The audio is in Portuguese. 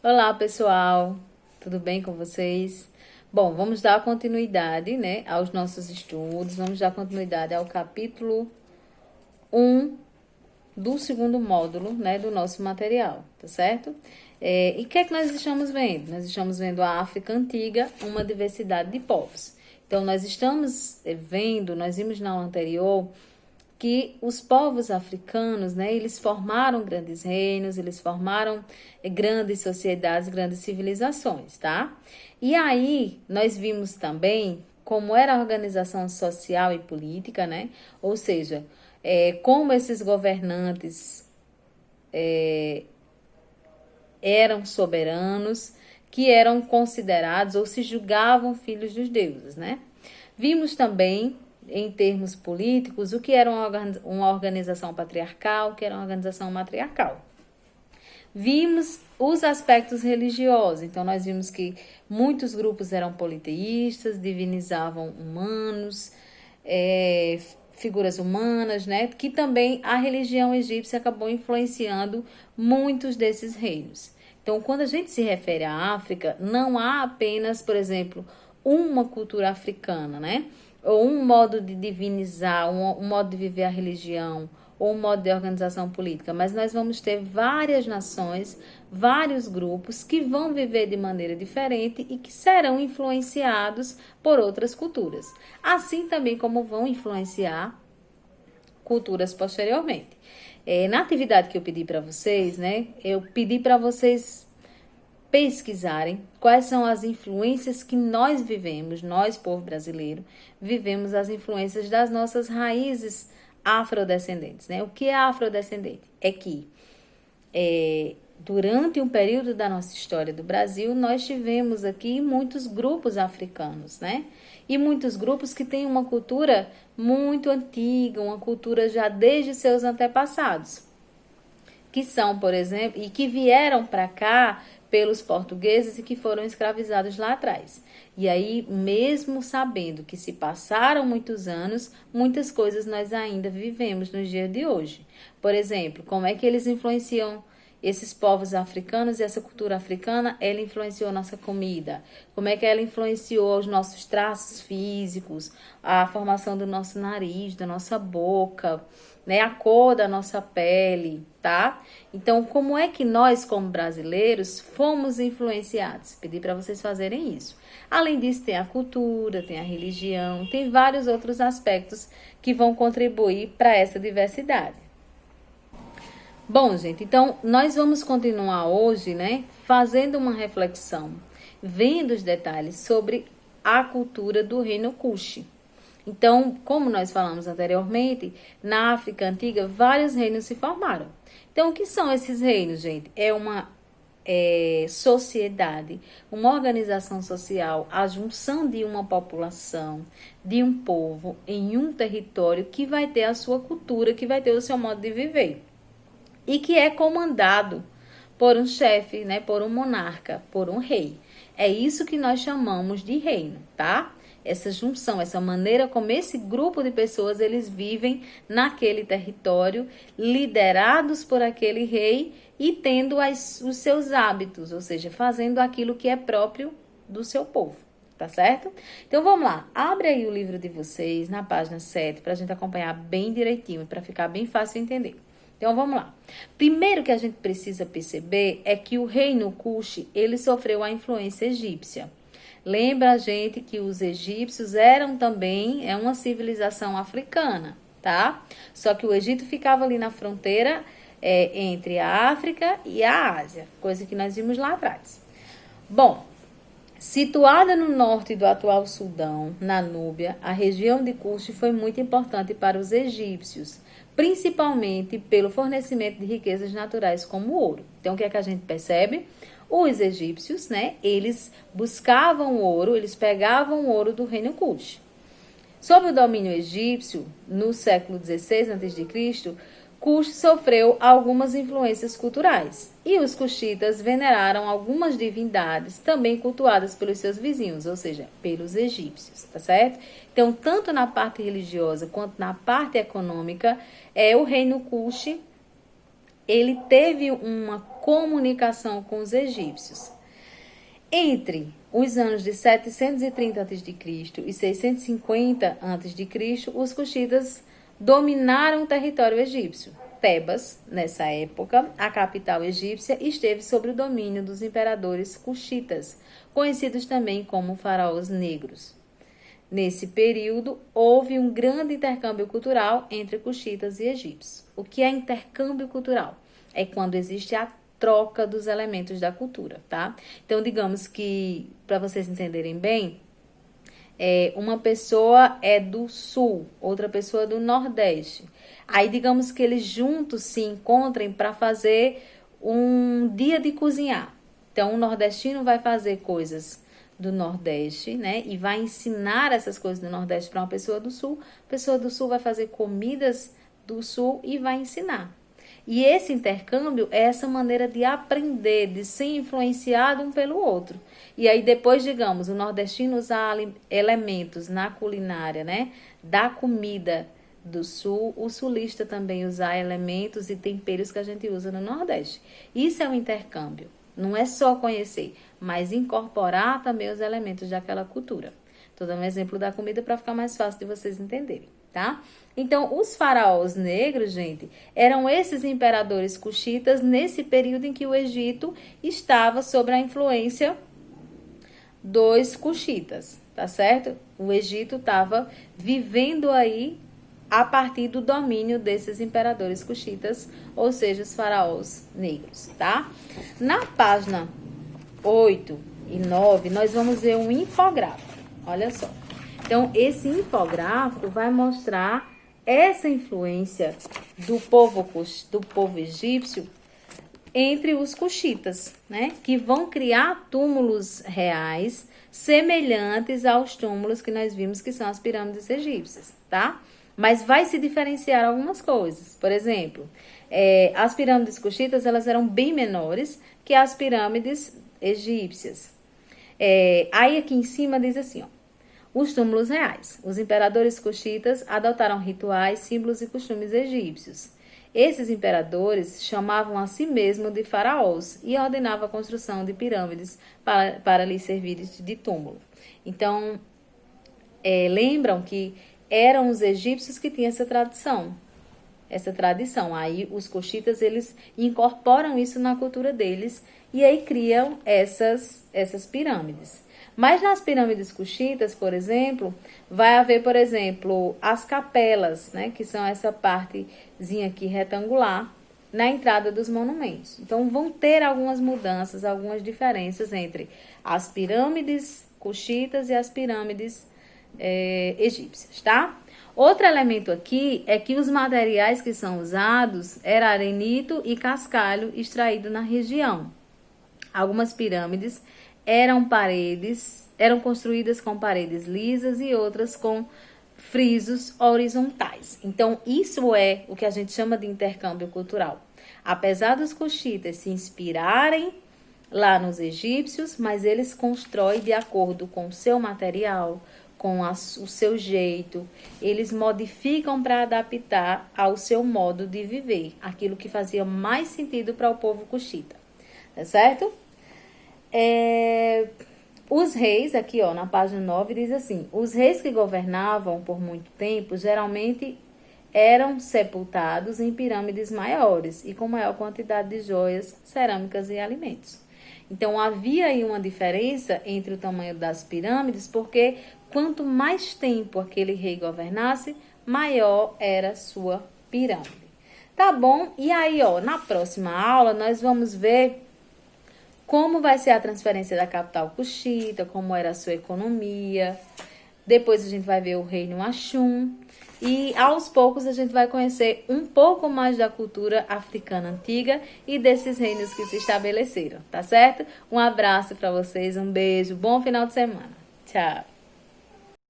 Olá, pessoal. Tudo bem com vocês? Bom, vamos dar continuidade, né, aos nossos estudos. Vamos dar continuidade ao capítulo 1 do segundo módulo, né, do nosso material, tá certo? E o que é que nós estamos vendo? Nós estamos vendo a África Antiga, uma diversidade de povos. Então, nós estamos vendo, nós vimos na aula anterior que os povos africanos, né, eles formaram grandes reinos, eles formaram grandes sociedades, grandes civilizações, tá? E aí nós vimos também como era a organização social e política, né? Ou seja, como esses governantes eram soberanos, que eram considerados ou se julgavam filhos dos deuses, né? Vimos também, em termos políticos, o que era uma organização patriarcal, o que era uma organização matriarcal. Vimos os aspectos religiosos, então nós vimos que muitos grupos eram politeístas, divinizavam humanos, figuras humanas, né? Que também a religião egípcia acabou influenciando muitos desses reinos. Então, quando a gente se refere à África, não há apenas, por exemplo, uma cultura africana, né? Ou um modo de divinizar, um modo de viver a religião, ou um modo de organização política, mas nós vamos ter várias nações, vários grupos que vão viver de maneira diferente e que serão influenciados por outras culturas, assim também como vão influenciar culturas posteriormente. Na atividade que eu pedi para vocês, né, eu pedi para vocês pesquisarem quais são as influências que nós vivemos, nós, povo brasileiro, vivemos as influências das nossas raízes afrodescendentes, né? O que é afrodescendente? É que durante um período da nossa história do Brasil, nós tivemos aqui muitos grupos africanos, né? E muitos grupos que têm uma cultura muito antiga, uma cultura já desde seus antepassados, que são, por exemplo, e que vieram para cá pelos portugueses e que foram escravizados lá atrás. E aí, mesmo sabendo que se passaram muitos anos, muitas coisas nós ainda vivemos nos dias de hoje. Por exemplo, como é que eles influenciam esses povos africanos e essa cultura africana, ela influenciou nossa comida. Como é que ela influenciou os nossos traços físicos, a formação do nosso nariz, da nossa boca, né, a cor da nossa pele, tá? Então, como é que nós, como brasileiros, fomos influenciados? Pedi para vocês fazerem isso. Além disso, tem a cultura, tem a religião, tem vários outros aspectos que vão contribuir para essa diversidade. Bom, gente, então nós vamos continuar hoje, né, fazendo uma reflexão, vendo os detalhes sobre a cultura do reino Kush. Então, como nós falamos anteriormente, na África Antiga, vários reinos se formaram. Então, o que são esses reinos, gente? É uma sociedade, uma organização social, a junção de uma população, de um povo em um território que vai ter a sua cultura, que vai ter o seu modo de viver e que é comandado por um chefe, né, por um monarca, por um rei. É isso que nós chamamos de reino, tá? Essa junção, essa maneira como esse grupo de pessoas eles vivem naquele território, liderados por aquele rei e tendo os seus hábitos, ou seja, fazendo aquilo que é próprio do seu povo. Tá certo? Então vamos lá, abre aí o livro de vocês na página 7 para a gente acompanhar bem direitinho, para ficar bem fácil entender. Então vamos lá. Primeiro que a gente precisa perceber é que o reino Kush, ele sofreu a influência egípcia. Lembra a gente que os egípcios eram também uma civilização africana, tá? Só que o Egito ficava ali na fronteira entre a África e a Ásia, coisa que nós vimos lá atrás. Bom, situada no norte do atual Sudão, na Núbia, a região de Kush foi muito importante para os egípcios, principalmente pelo fornecimento de riquezas naturais como ouro. Então, o que é que a gente percebe? Os egípcios, né, eles buscavam ouro, eles pegavam ouro do reino Kush. Sob o domínio egípcio, no século XVI a.C., Kush sofreu algumas influências culturais e os cuxitas veneraram algumas divindades também cultuadas pelos seus vizinhos, ou seja, pelos egípcios, tá certo? Então, tanto na parte religiosa quanto na parte econômica, o reino Kush ele teve uma comunicação com os egípcios. Entre os anos de 730 a.C. e 650 a.C., os cuxitas dominaram o território egípcio. Tebas, nessa época, a capital egípcia, esteve sob o domínio dos imperadores cuxitas, conhecidos também como faraós negros. Nesse período, houve um grande intercâmbio cultural entre cuxitas e egípcios. O que é intercâmbio cultural? É quando existe a troca dos elementos da cultura, tá? Então, digamos que, para vocês entenderem bem, uma pessoa é do sul, outra pessoa do nordeste. Aí, digamos que eles juntos se encontrem para fazer um dia de cozinhar. Então, o nordestino vai fazer coisas do Nordeste, né? E vai ensinar essas coisas do Nordeste para uma pessoa do Sul. A pessoa do Sul vai fazer comidas do Sul e vai ensinar. E esse intercâmbio é essa maneira de aprender, de ser influenciado um pelo outro. E aí depois, digamos, o nordestino usar elementos na culinária, né? Da comida do Sul, o sulista também usar elementos e temperos que a gente usa no Nordeste. Isso é um intercâmbio. Não é só conhecer, mas incorporar também os elementos daquela cultura. Estou dando um exemplo da comida para ficar mais fácil de vocês entenderem, tá? Então, os faraós negros, gente, eram esses imperadores cuxitas nesse período em que o Egito estava sob a influência dos cuxitas, tá certo? O Egito estava vivendo aí a partir do domínio desses imperadores cuxitas, ou seja, os faraós negros, tá? Na página 8 e 9, nós vamos ver um infográfico, olha só. Então, esse infográfico vai mostrar essa influência do povo egípcio entre os cuxitas, né? Que vão criar túmulos reais semelhantes aos túmulos que nós vimos que são as pirâmides egípcias, tá? Mas vai se diferenciar algumas coisas. Por exemplo, as pirâmides cuxitas, elas eram bem menores que as pirâmides egípcias. Aí aqui em cima diz assim, ó. Os túmulos reais. Os imperadores cuxitas adotaram rituais, símbolos e costumes egípcios. Esses imperadores chamavam a si mesmos de faraós e ordenavam a construção de pirâmides para lhes servir de túmulo. Então, lembram que eram os egípcios que tinham essa tradição. Aí os cuxitas, eles incorporam isso na cultura deles e aí criam essas pirâmides. Mas nas pirâmides cuxitas, por exemplo, vai haver, por exemplo, as capelas, né, que são essa partezinha aqui retangular na entrada dos monumentos. Então vão ter algumas mudanças, algumas diferenças entre as pirâmides cuxitas e as pirâmides egípcias, tá? Outro elemento aqui é que os materiais que são usados era arenito e cascalho extraído na região. Algumas pirâmides eram construídas com paredes lisas e outras com frisos horizontais. Então, isso é o que a gente chama de intercâmbio cultural. Apesar dos cuxitas se inspirarem lá nos egípcios, mas eles constroem de acordo com o seu material, com o seu jeito, eles modificam para adaptar ao seu modo de viver, aquilo que fazia mais sentido para o povo cuxita, tá certo? Os reis, aqui ó, na página 9, diz assim, os reis que governavam por muito tempo, geralmente eram sepultados em pirâmides maiores e com maior quantidade de joias, cerâmicas e alimentos. Então, havia aí uma diferença entre o tamanho das pirâmides, porque quanto mais tempo aquele rei governasse, maior era a sua pirâmide. Tá bom? E aí, ó, na próxima aula, nós vamos ver como vai ser a transferência da capital cuxita, como era a sua economia. Depois a gente vai ver o reino Axum. E aos poucos a gente vai conhecer um pouco mais da cultura africana antiga e desses reinos que se estabeleceram, tá certo? Um abraço para vocês, um beijo, bom final de semana. Tchau!